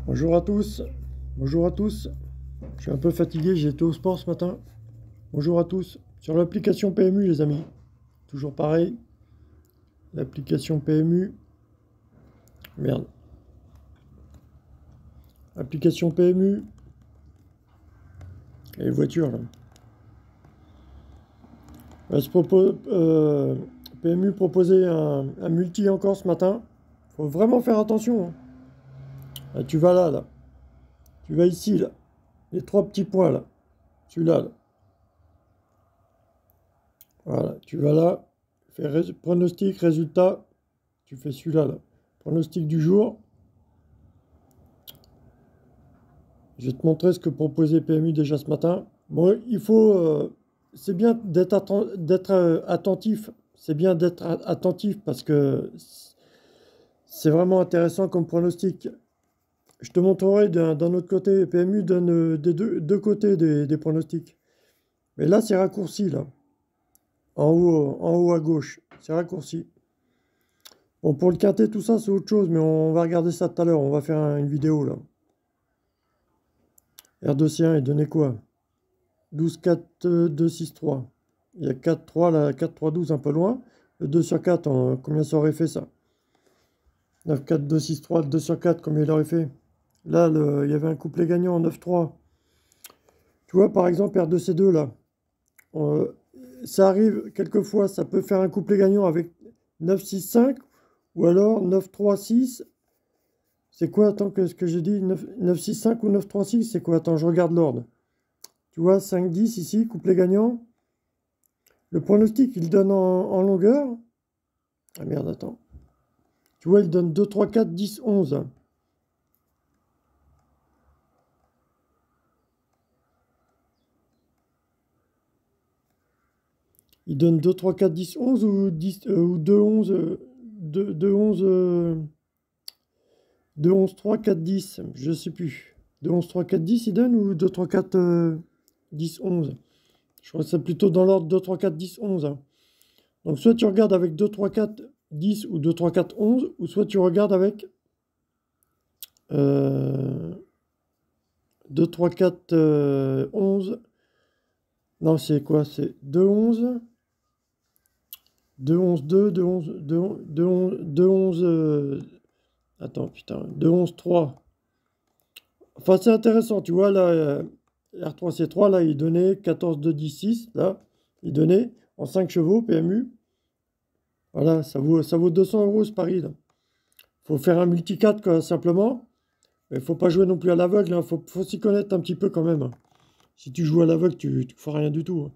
Bonjour à tous, bonjour à tous. Je suis un peu fatigué, j'ai été au sport ce matin. Bonjour à tous. Sur l'application PMU, les amis, toujours pareil. L'application PMU, merde. Application PMU, et les voitures là. PMU proposait un multi encore ce matin. Faut vraiment faire attention, hein. Là, tu vas là. Tu vas ici, là. Les trois petits points là. Celui-là, là. Voilà, tu vas là. Pronostic, résultat. Tu fais celui-là, là. Pronostic du jour. Je vais te montrer ce que proposait PMU déjà ce matin. Bon, c'est bien d'être attentif. C'est bien d'être attentif parce que c'est vraiment intéressant comme pronostic. Je te montrerai d'un autre côté. PMU donne des deux côtés des pronostics. Mais là, c'est raccourci, là. En haut à gauche. C'est raccourci. Bon, pour le quintet, tout ça, c'est autre chose, mais on va regarder ça tout à l'heure. On va faire une vidéo, là. R2C1, il donnait quoi? 12, 4, 2, 6, 3. Il y a 4, 3, là, 4, 3, 12, un peu loin. Le 2 sur 4, combien ça aurait fait ça? 9, 4, 2, 6, 3, le 2 sur 4, combien il aurait fait? Là, il y avait un couplet gagnant en 9, 3. Tu vois, par exemple, R2C2, là. Euh, Ça arrive, quelquefois, ça peut faire un couplet gagnant avec 9, 6, 5. Ou alors 9, 3, 6. C'est quoi, attends, ce que j'ai dit? 9, 6, 5 ou 9, 3, 6? C'est quoi? Attends, je regarde l'ordre. Tu vois, 5, 10 ici, couplet gagnant. Le pronostic, il donne en longueur. Ah merde, attends. Tu vois, il donne 2, 3, 4, 10, 11. Il donne 2, 3, 4, 10, 11 ou, 10, ou 2, 11, 2, 11, 2, 11, 3, 4, 10. Je sais plus. 2, 11, 3, 4, 10, il donne ou 2, 3, 4, 10, 11. Je crois que c'est plutôt dans l'ordre 2, 3, 4, 10, 11. Hein. Donc soit tu regardes avec 2, 3, 4, 10 ou 2, 3, 4, 11, ou soit tu regardes avec 2, 3, 4, 11. Non, c'est quoi? C'est 2, 11, 2, 11, 2, 2, 11, 2, 2, 11, 2, 11, attends, putain, 2, 11, 3. Enfin, c'est intéressant, tu vois, là, R3C3, là, il donnait 14, 2, 10, 6, là, il donnait en 5 chevaux, PMU. Voilà, ça vaut 200 euros ce pari, là. Faut faire un multi-4, quoi, simplement. Mais il faut pas jouer non plus à l'aveugle, hein. Faut s'y connaître un petit peu quand même. Hein. Si tu joues à l'aveugle, tu ne feras rien du tout. Hein.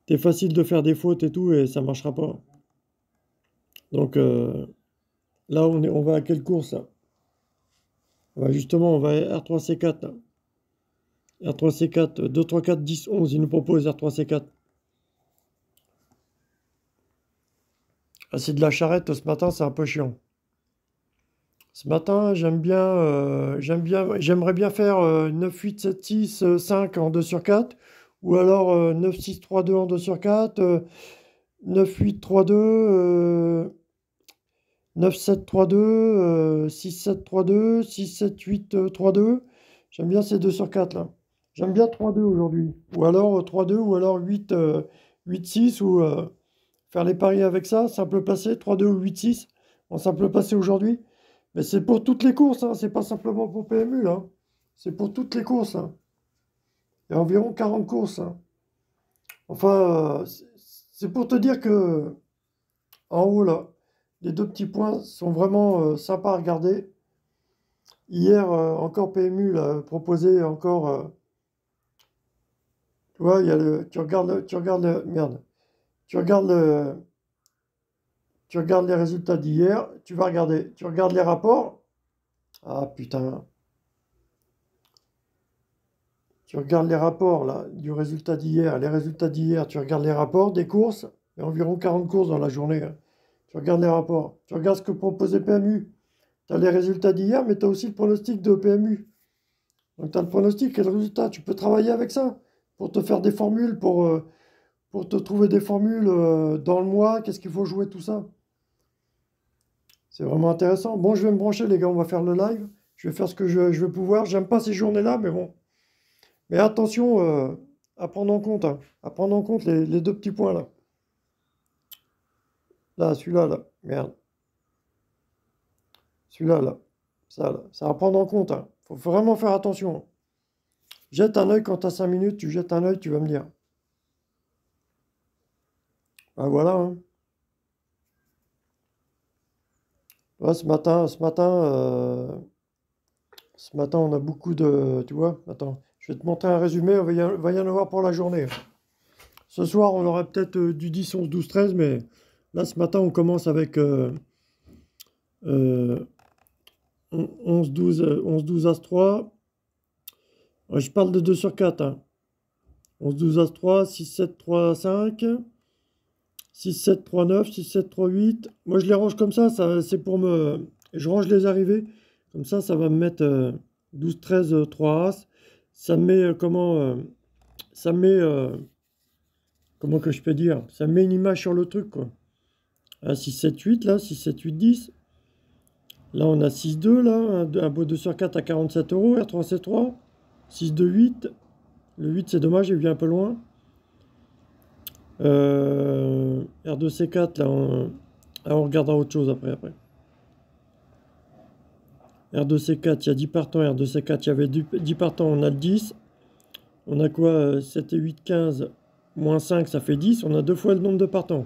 C'est facile de faire des fautes et tout, et ça marchera pas. Donc là, on va à quelle course là? Justement, on va à R3C4. Là. R3C4, 2, 3, 4, 10, 11. Il nous propose R3C4. Ah, c'est de la charrette ce matin, c'est un peu chiant. Ce matin, j'aimerais bien faire 9, 8, 7, 6, 5 en 2 sur 4. Ou alors 9, 6, 3, 2 en 2 sur 4. 9, 8, 3, 2. 9, 7, 3, 2, 6, 7, 3, 2, 6, 7, 8, 3, 2. J'aime bien ces 2 sur 4 là. J'aime bien 3, 2 aujourd'hui. Ou alors 3, 2, ou alors 8, 8, 6, ou faire les paris avec ça, simple placé, 3, 2 ou 8, 6, en simple placé aujourd'hui. Mais c'est pour toutes les courses, hein. C'est pas simplement pour PMU là. C'est pour toutes les courses. Hein. Il y a environ 40 courses. Hein. Enfin, c'est pour te dire que en haut là, les deux petits points sont vraiment sympas à regarder. Hier, encore PMU là, proposé encore. Tu vois, il y a merde. Tu regardes tu regardes les résultats d'hier. Tu vas regarder. Tu regardes les rapports. Ah putain. Tu regardes les rapports là du résultat d'hier. Les résultats d'hier. Tu regardes les rapports des courses. Il y a environ 40 courses dans la journée. Hein. Tu regardes les rapports. Tu regardes ce que proposait PMU. Tu as les résultats d'hier, mais tu as aussi le pronostic de PMU. Donc tu as le pronostic et le résultat. Tu peux travailler avec ça pour te faire des formules, pour te trouver des formules dans le mois. Qu'est-ce qu'il faut jouer, tout ça. C'est vraiment intéressant. Bon, je vais me brancher, les gars. On va faire le live. Je vais faire ce que je vais pouvoir. J'aime pas ces journées-là, mais bon. Mais attention à prendre en compte, hein, à prendre en compte les deux petits points là. Là, celui-là, là. Merde. Celui-là, là. Ça, là. Ça va prendre en compte, hein. Faut vraiment faire attention. Jette un œil quand tu as 5 minutes, tu jettes un œil, tu vas me dire. Ah, voilà, hein. Ouais, ce matin, on a beaucoup de... Tu vois, attends, je vais te montrer un résumé, va y en avoir pour la journée. Ce soir, on aura peut-être du 10, 11, 12, 13, mais là, ce matin, on commence avec euh, 11, 12, 11, 12, As 3. Ouais, je parle de 2 sur 4, hein. 11, 12, As 3, 6, 7, 3, 5, 6, 7, 3, 9, 6, 7, 3, 8. Moi, je les range comme ça c'est pour me... Je range les arrivées. Comme ça va me mettre 12, 13, 3 As. Ça me met, ça me met, comment que je peux dire? Ça me met une image sur le truc, quoi. Ah, 6, 7, 8, là, 6, 7, 8, 10. Là, on a 6, 2, là, un beau 2 sur 4 à 47 euros, R3, C3. 6, 2, 8. Le 8, c'est dommage, il vient un peu loin. R2, C4, là, on regardera autre chose après. R2, C4, il y a 10 partants. R2, C4, il y avait 10 partants, on a le 10. On a quoi? 7 et 8, 15. Moins 5, ça fait 10. On a 2 fois le nombre de partants.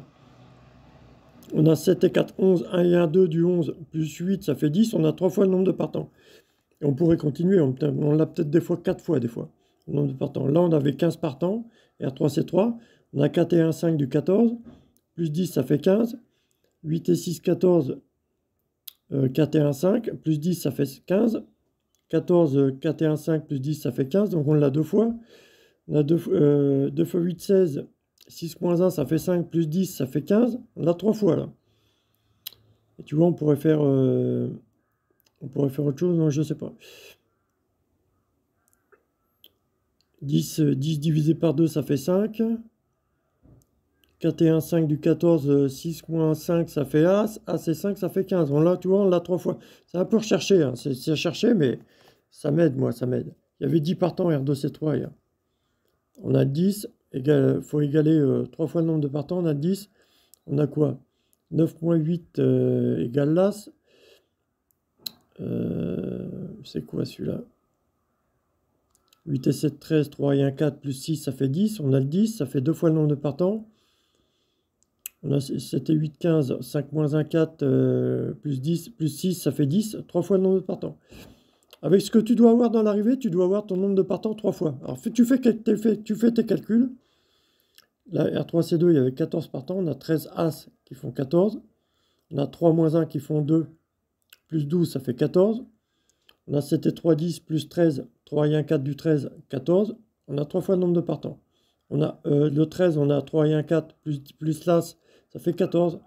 On a 7 et 4, 11. 1 et 1, 2 du 11. Plus 8, ça fait 10. On a 3 fois le nombre de partants. Et on pourrait continuer. On l'a peut-être des fois 4 fois, des fois. Le nombre de partants. Là, on avait 15 partants. R3, C3. On a 4 et 1, 5 du 14. Plus 10, ça fait 15. 8 et 6, 14. 4 et 1, 5. Plus 10, ça fait 15. 14, 4 et 1, 5. Plus 10, ça fait 15. Donc, on l'a 2 fois. On a 2 fois 8, 16. 6 moins 1, ça fait 5. Plus 10, ça fait 15. On l'a 3 fois, là. Et tu vois, on pourrait faire autre chose. Non, je sais pas. 10 divisé par 2, ça fait 5. 4 et 1, 5 du 14, 6 moins 5, ça fait As. As et 5, ça fait 15. Tu vois, on l'a 3 fois. C'est un peu recherché, hein. C'est à chercher, mais ça m'aide, moi, ça m'aide. Il y avait 10 partants R2C3 hier. On a 10, il faut égaler 3 fois le nombre de partants. On a 10. On a quoi? 9 moins 8 égale l'As. C'est quoi celui-là? 8 et 7, 13, 3 et 1, 4, plus 6, ça fait 10. On a le 10, ça fait 2 fois le nombre de partants. On a 7 et 8, 15, 5 moins 1, 4, plus 10, plus 6, ça fait 10. 3 fois le nombre de partants. Avec ce que tu dois avoir dans l'arrivée, tu dois avoir ton nombre de partants 3 fois. Alors tu fais tes calculs. Là, R3C2, il y avait 14 partants. On a 13 As qui font 14. On a 3 moins 1 qui font 2. Plus 12, ça fait 14. On a 7 et 3, 10, plus 13. 3 et 1, 4 du 13, 14. On a 3 fois le nombre de partants. On a le 13, on a 3 et 1, 4, plus l'As, ça fait 14.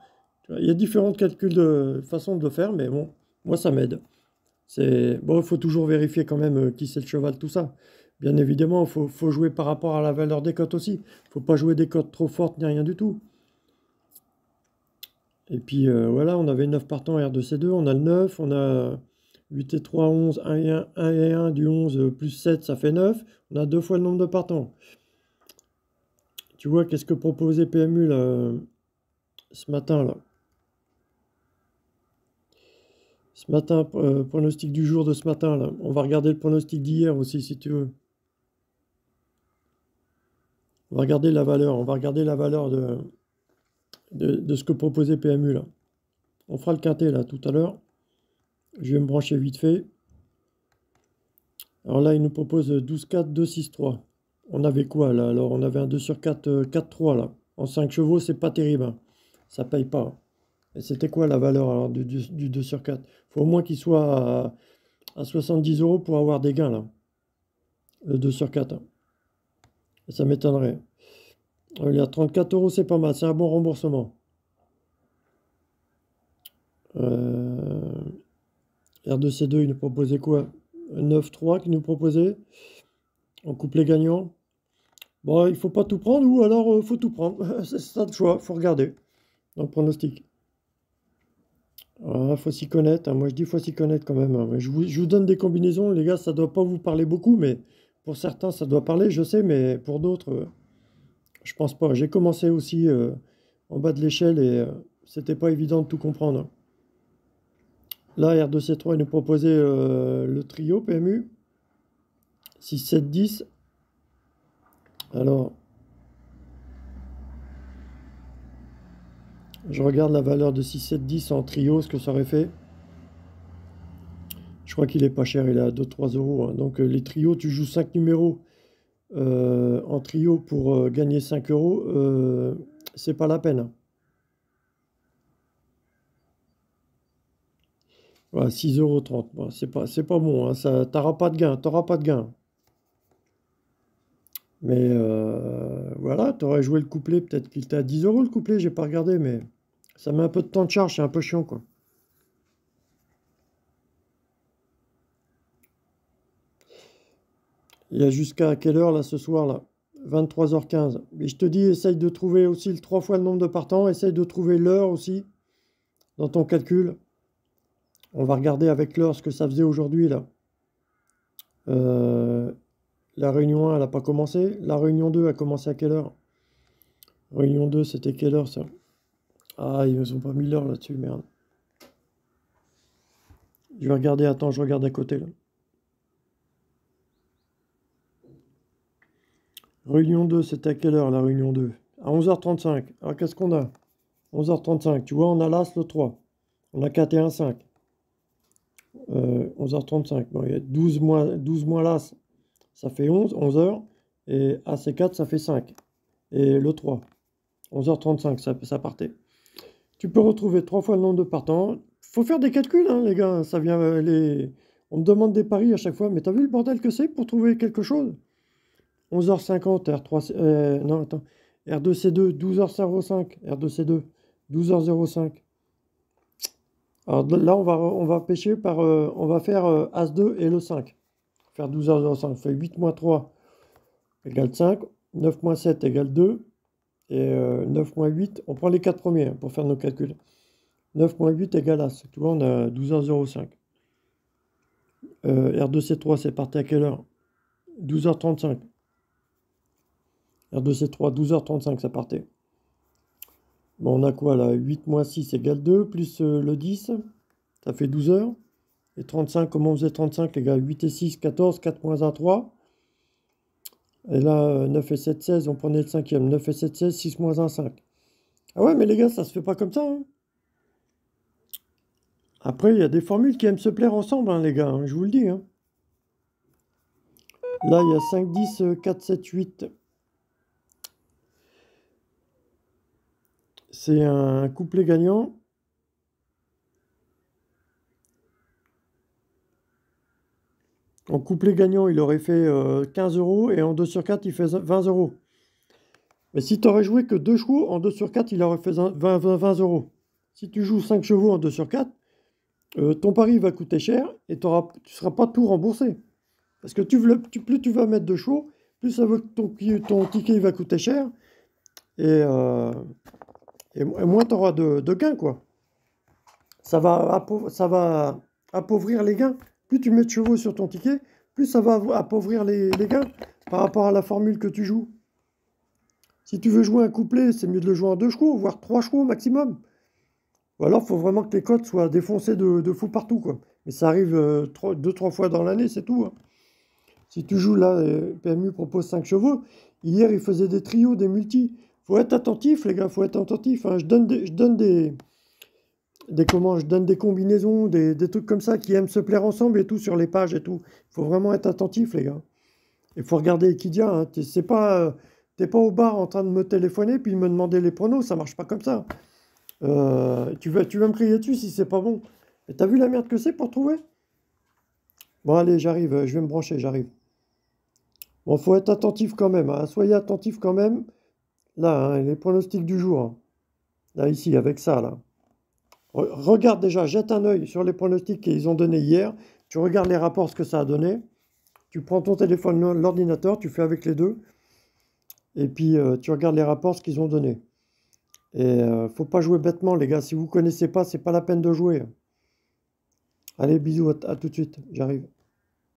Il y a différentes calculs de façons de le faire, mais bon, moi ça m'aide. Bon, il faut toujours vérifier quand même qui c'est le cheval, tout ça. Bien évidemment, il faut jouer par rapport à la valeur des cotes aussi. Il ne faut pas jouer des cotes trop fortes ni rien du tout. Et puis voilà, on avait 9 partants R2C2, on a le 9, on a 8 et 3, 11, 1 et 1 du 11, plus 7, ça fait 9. On a 2 fois le nombre de partants. Tu vois, qu'est-ce que proposait PMU là, ce matin là? Ce matin, pronostic du jour de ce matin là. On va regarder le pronostic d'hier aussi si tu veux. On va regarder la valeur. On va regarder la valeur de ce que proposait PMU là. On fera le quintet là tout à l'heure. Je vais me brancher vite fait. Alors là, il nous propose 12-4, 2-6-3. On avait quoi là? Alors on avait un 2 sur 4, 4-3 là. En 5 chevaux, c'est pas terrible, hein. Ça paye pas. Et c'était quoi la valeur alors du 2 sur 4? Il faut au moins qu'il soit à 70 euros pour avoir des gains là. Le 2 sur 4, hein. Et ça m'étonnerait. Il y a 34 euros, c'est pas mal. C'est un bon remboursement. R2C2, il nous proposait quoi? 9-3 qu'il nous proposait. On coupe les gagnants. Bon, il faut pas tout prendre ou alors faut tout prendre. C'est ça le choix, faut regarder dans le pronostic. Voilà, faut s'y connaître, hein. Moi, je dis faut s'y connaître quand même, hein. Je vous donne des combinaisons, les gars, ça doit pas vous parler beaucoup, mais pour certains, ça doit parler, je sais, mais pour d'autres, je pense pas. J'ai commencé aussi en bas de l'échelle et c'était pas évident de tout comprendre, hein. Là, R2C3 il nous proposait le trio PMU 6, 7, 10. Alors, je regarde la valeur de 6, 7, 10 en trio, ce que ça aurait fait. Je crois qu'il est pas cher, il est à 2-3 euros, hein. Donc, les trios, tu joues 5 numéros en trio pour gagner 5 euros, c'est pas la peine, hein. Voilà, 6,30 €. Bon, c'est pas bon, hein. Ça, t'auras pas de gain, t'auras pas de gain. Mais voilà, t'aurais joué le couplet, peut-être qu'il était à 10 € le couplet, j'ai pas regardé, mais ça met un peu de temps de charge, c'est un peu chiant, quoi. Il y a jusqu'à quelle heure là ce soir là? 23h15. Mais je te dis, essaye de trouver aussi le 3 fois le nombre de partants, essaye de trouver l'heure aussi dans ton calcul. On va regarder avec l'heure ce que ça faisait aujourd'hui là. Euh, la réunion 1, elle n'a pas commencé. La réunion 2 a commencé à quelle heure? Réunion 2, c'était quelle heure ça? Ah, ils nous ont pas mis l'heure là-dessus, merde. Je vais regarder, attends, je regarde à côté là. Réunion 2, c'était à quelle heure la réunion 2? À 11h35. Alors qu'est-ce qu'on a? 11h35, tu vois, on a l'As le 3. On a 4 et 1, 5. 11h35. Bon, il y a 12 moins l'As, ça fait 11h. Et As et 4, ça fait 5. Et le 3. 11h35, ça partait. Tu peux retrouver 3 fois le nombre de partants. Faut faire des calculs, hein, les gars. Ça vient, on me demande des paris à chaque fois. Mais t'as vu le bordel que c'est pour trouver quelque chose? 11h50, R3, non, attends. R2C2, 12h05. R2C2, 12h05. Alors là, on va pêcher par. On va faire As2 et le 5. Faire 12h05. Ça fait 8 moins 3 égale 5. 9 moins 7 égale 2. Et 9 moins 8, on prend les 4 premiers hein, pour faire nos calculs. 9 moins 8 égale As. Tu vois, on a 12h05. R2C3, c'est parti à quelle heure? 12h35. R2C3, 12h35, ça partait. Bon, on a quoi là? 8 moins 6 égale 2, plus le 10, ça fait 12 heures. Et 35, comment on faisait 35, les gars? 8 et 6, 14, 4 moins 1, 3. Et là, 9 et 7, 16, on prenait le cinquième. 9 et 7, 16, 6 moins 1, 5. Ah ouais, mais les gars, ça se fait pas comme ça, hein. Après, il y a des formules qui aiment se plaire ensemble, hein, les gars, hein, je vous le dis, hein. Là, il y a 5, 10, 4, 7, 8. C'est un couplet gagnant. En couplet gagnant, il aurait fait 15 € et en 2 sur 4, il fait 20 €. Mais si tu aurais joué que 2 chevaux, en 2 sur 4, il aurait fait 20 €. Si tu joues 5 chevaux en 2 sur 4, ton pari va coûter cher et tu ne seras pas tout remboursé. Parce que plus tu vas mettre de chevaux, plus ça veut que ton ticket va coûter cher et, moins tu auras de gains, quoi. Ça va appauvrir les gains. Plus tu mets de chevaux sur ton ticket, plus ça va appauvrir les gains par rapport à la formule que tu joues. Si tu veux jouer un couplet, c'est mieux de le jouer en 2 chevaux, voire 3 chevaux maximum. Ou alors, il faut vraiment que les cotes soient défoncées de fou partout, quoi. Mais ça arrive 2-3 fois dans l'année, c'est tout, hein. Si tu joues là, PMU propose 5 chevaux. Hier, il faisait des trios, des multis. Faut être attentif, les gars, faut être attentif, hein. Je donne des combinaisons, des trucs comme ça qui aiment se plaire ensemble et tout sur les pages et tout. Il faut vraiment être attentif, les gars. Il faut regarder Equidia, hein. T'es pas au bar en train de me téléphoner puis de me demander les pronos, ça marche pas comme ça. Tu vas me crier dessus si c'est pas bon. Et t'as vu la merde que c'est pour trouver? Bon, allez, j'arrive, je vais me brancher, j'arrive. Bon, faut être attentif quand même, hein. Soyez attentif quand même. Là, hein, les pronostics du jour, hein. Là, ici, avec ça, là. Regarde déjà, jette un œil sur les pronostics qu'ils ont donnés hier. Tu regardes les rapports, ce que ça a donné. Tu prends ton téléphone, l'ordinateur, tu fais avec les deux. Et puis, tu regardes les rapports, ce qu'ils ont donné. Et faut pas jouer bêtement, les gars. Si vous connaissez pas, c'est pas la peine de jouer. Allez, bisous, à tout de suite. J'arrive.